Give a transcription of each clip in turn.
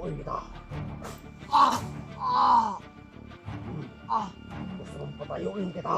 Paupuin kita. Gusto mong patayuin kita.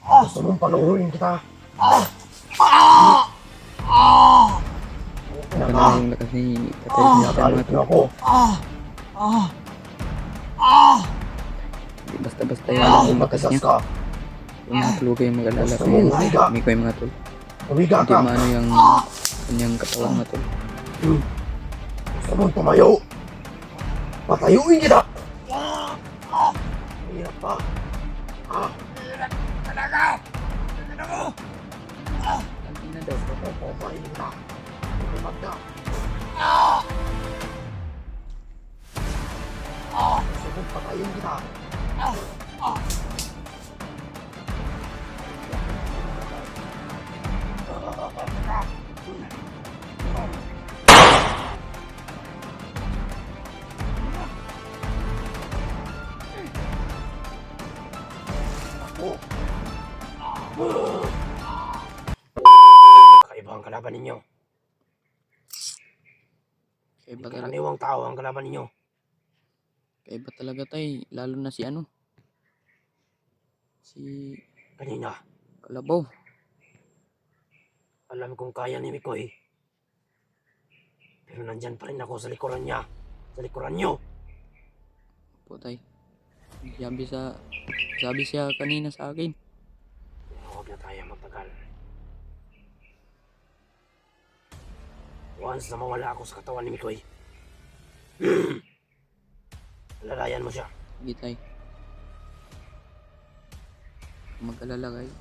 Gusto mong paluhuin kita. Maganda yung lakas ni Tatay Satan mga Galit tol. na ako. Hindi basta-basta yung lakas Matasas niya. ka. Yung mga tol, huwag kayong mag-alala. Gusto mong humiga. May ko yung mga tol. Humiga Hindi ka. maano yung kanyang katawan mga tol. Gusto mong tumayo. Patayuin kita. Hirap pa. Hirap talaga. Hindi na daw. Papayin kita. Hirap ka. Gusto mong patayin kita. Kakaiba ang kalaban ninyo. Kaiba talaga. Karaniwang tao ang kalaban ninyo. Kaiba talaga tay. Lalo na si ano. Si Kanina, Kalabaw. alam kong kaya ni Mikoy. Pero nandyan pa rin ako sa likuran niya. Sa likuran niyo. Po tay. Sabi siya kanina sa akin. Huwag na tayo magtagal. Once na mawala ako sa katawan ni Mikoy, alalayan mo siya. Sige tay. Mag-alala kayo.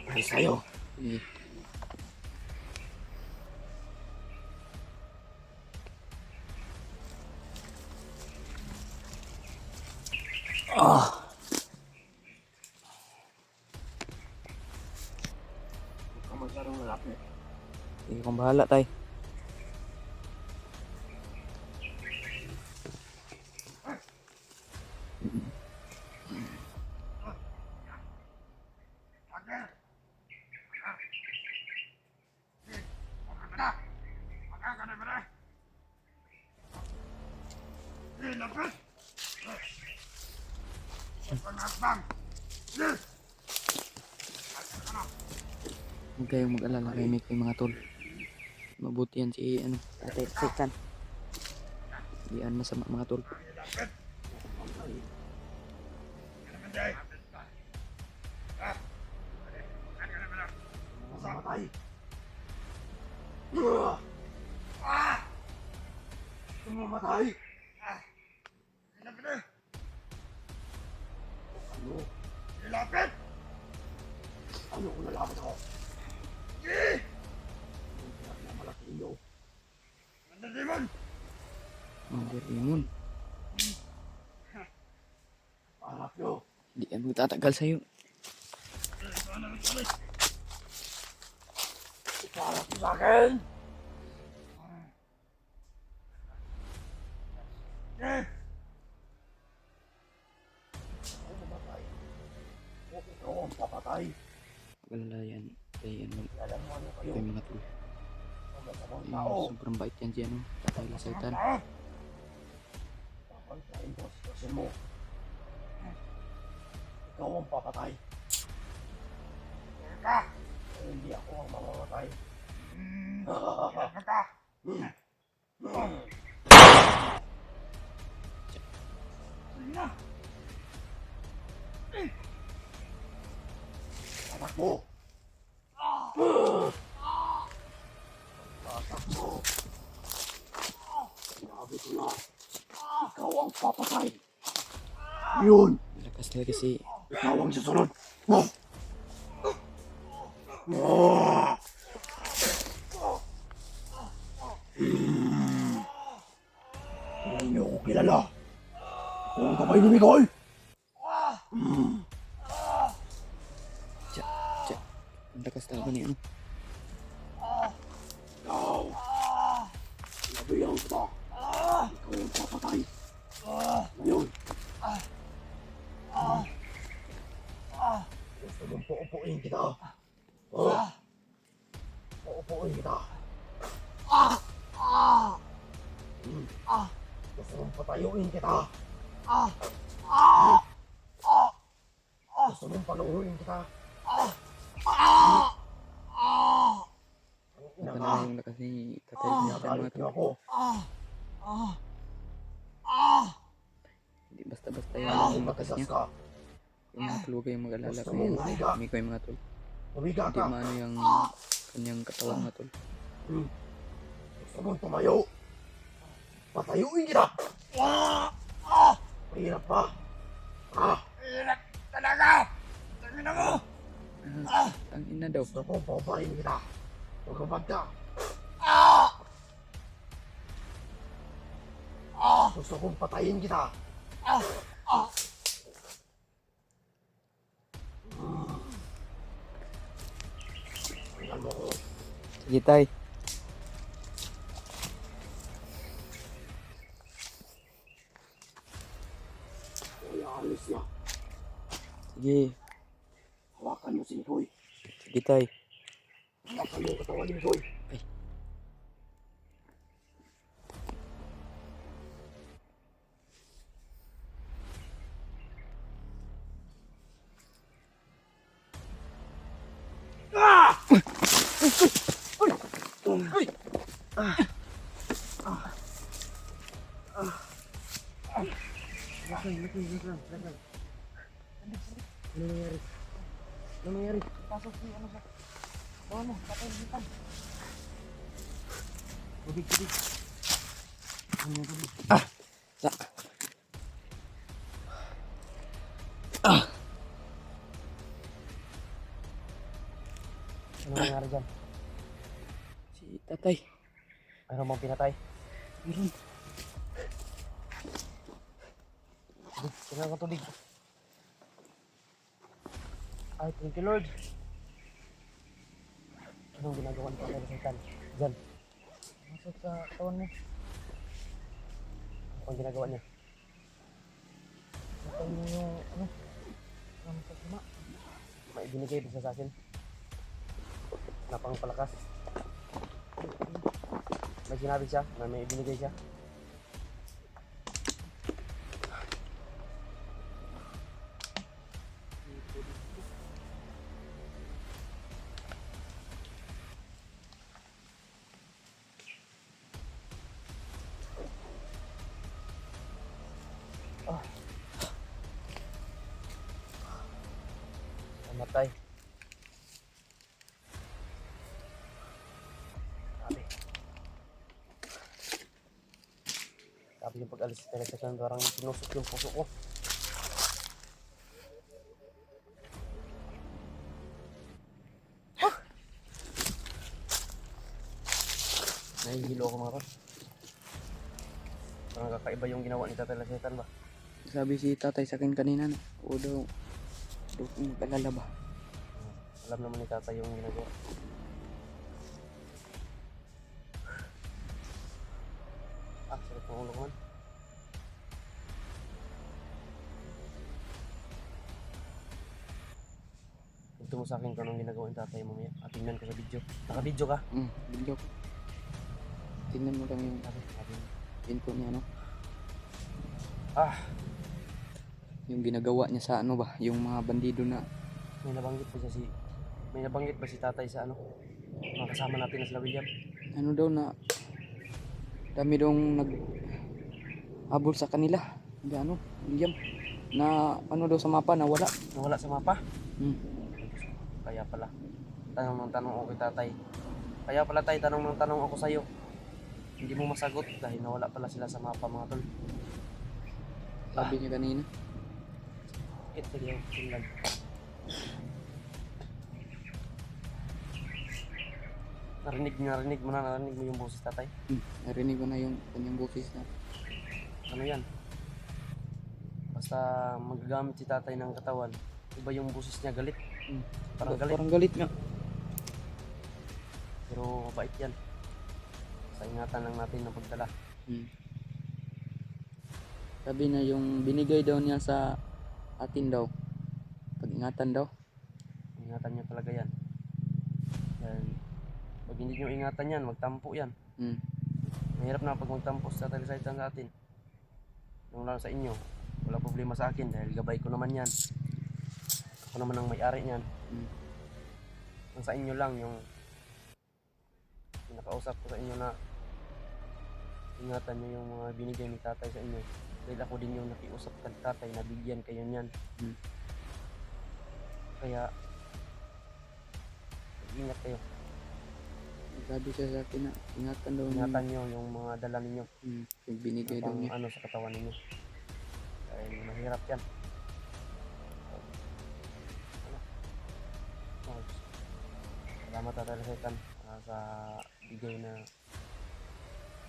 Ayos tayo. Sige. Huwag ka masyadong lalapit. Sige kong bahala tay. Huwag kayong mag-alala kay Mikoy mga tol. Mabuti yan si ano, Tatay Satan. Hindi yan masama mga tol. Mamatay. Mamatay. Ano? Ilapit! Ano kung nalapit ako? Hindi malaki iyo. Demon! Mga demon. Harap nyo. Hindi yan magtatagal sa'yo. Iparap nyo sa akin! Ako mamatay. O ikaw ang papatay. Mag-alala yan. Kaya ano, Alam mo ano kayo? kay mga tol. Ang masamang Ayun, tao. sobrang bait yan si ano, Tatay Satan. Papantayin ko ang sitwasyon mo. Ikaw ang papatay. Hindi ako ang mamamatay. Tatakbo! Tatakbo! Sinabi ko na, ikaw ang papatay. Yun! Malakas talaga si Ikaw ang susunod. Hindi niyo ako kilala. Ako ang kamay ni Mikoy. ang lakas talaga ni ano. Ikaw. Labihan kita. Ikaw ang papatay. Ngayon. Gusto mong paupuin kita. Paupuin kita. Gusto mong patayuin kita. Gusto mong paluhuin kita. Ang ina Ito ka. na yung lakas ni Tatay Satan mga Pinagalit niyo tol. ako. Hindi basta-basta Alam yung kong lakas matigas niya. ka. Yung mga tol, huwag kayong mag-alala Gusto kay mong ano, humiga. Mikoy mga tol. Humiga Hindi ka. maano yung kanyang katawan mga tol. Gusto mong tumayo. Patayuin kita. Mahirap pa. Ang ina daw. Gusto kong pauparin kita. Magkabag ka. Gusto kong patayin kita. Tingnan mo ko. Sige tay. Kaya alis niya. Sige. Hawakan mo si Mikoy. Sige tay. Hawakan mo ang katawan ni Mikoy. Ay. Sa. Ano nangyari dyan? Si Tatay. Mayroon bang pinatay? Meron. Tingnan ko tubig. Ay, thank you Lord. Anong ginagawa ni Tatay Satan? Dyan. Masok sa katawan mo. Ano ang ginagawa niya? Matay mo yung ano? Ano sa sama? May binigay ba siya sa akin? Napang palakas. May sinabi siya na may binigay siya. Namatay. Sabi yung pag-alis sa television, parang sinusok yung puso ko. Nahihilo ako mga tol. Parang kakaiba yung ginawa ni Tatay Lasetan ba? Sabi si Tatay sa akin kanina na. O daw. Daw kung mag-alala ba. Alam naman ni Tatay yung ginagawa. Sarap ng ulo ko man. Ito mo sa akin kung anong ginagawa ni Tatay mamaya. At tingnan ko sa video. Naka-video ka? Video. Tingnan mo lang yung Sabi. info niya ano. Ah, Yung ginagawa niya sa ano ba. Yung mga bandido na. may nabanggit ba si Tatay sa ano? Mga kasama natin na sila William. Ano daw na. Dami daw nag habol sa kanila. Hindi ano. William. Na ano daw sa mapa na wala. Nawala sa mapa. Hmm. Kaya pala. Tanong ng tanong ako kay Tatay. Kaya pala Tay, tanong ng tanong ako sa'yo. Hindi mo masagot dahil nawala pala sila sa mapa mga tol. Sabi niya kanina. Ito yung tingnan. Narinig mo yung boses Tatay. Narinig ko na yung kanyang boses na. Ano yan? Basta magagamit si Tatay ng katawan, iba yung boses niya galit. Parang galit. Parang galit nga. Pero mabait yan. Sa ingatan lang natin ng pagdala. Sabi na yung binigay daw niya sa atin daw. Pag-ingatan daw. Ingatan niyo talaga yan. Yan. Pag hindi niyo ingatan yan, magtampo yan. Mahirap na pag magtampos sa talisaytan sa atin. Nung lalo sa inyo, wala problema sa akin dahil gabay ko naman yan. Ako naman ang may-ari niyan. Ang sa inyo lang yung pinakausap ko sa inyo na ingatan nyo yung mga binigay ni tatay sa inyo. Dahil ako din yung nakiusap kay tatay na bigyan kayo niyan. Kaya, ingat kayo. Sabi siya sa akin na ingatan daw niya. Ingatan nyo yung mga dala ninyo. Yung binigay daw Pang niya. ano sa katawan ninyo. Dahil mahirap yan. Salamat Tatay Setan sa bigay na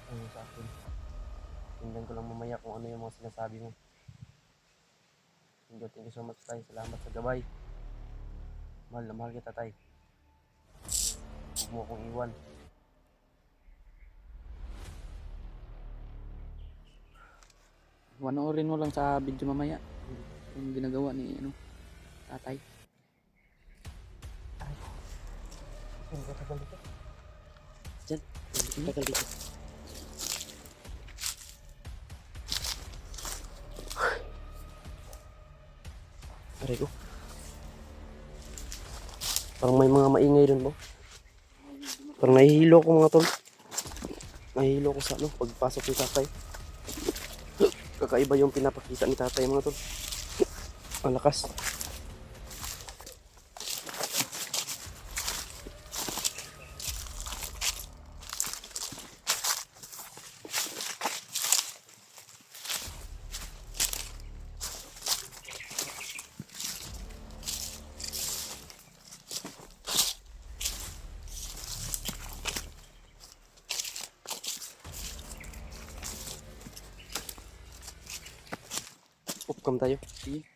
ano sa akin. Tingnan ko lang mamaya kung ano yung mga sinasabi mo. Thank you so much Tay. Salamat sa gabay. Mahal na mahal kita Tay. Huwag mo akong iwan. Panoorin mo lang sa video mamaya. Yung ginagawa ni tatay. Hindi ka tagal dito. Diyan. Hindi tagal dito. Aray ko. Parang may mga maingay dun mo. Parang nahihilo ko mga tol. Nahihilo ko sa pagpasok ni tatay. Kakaiba yung pinapakita ni tatay mga tol. Ang lakas. Upcam tayo. Sige.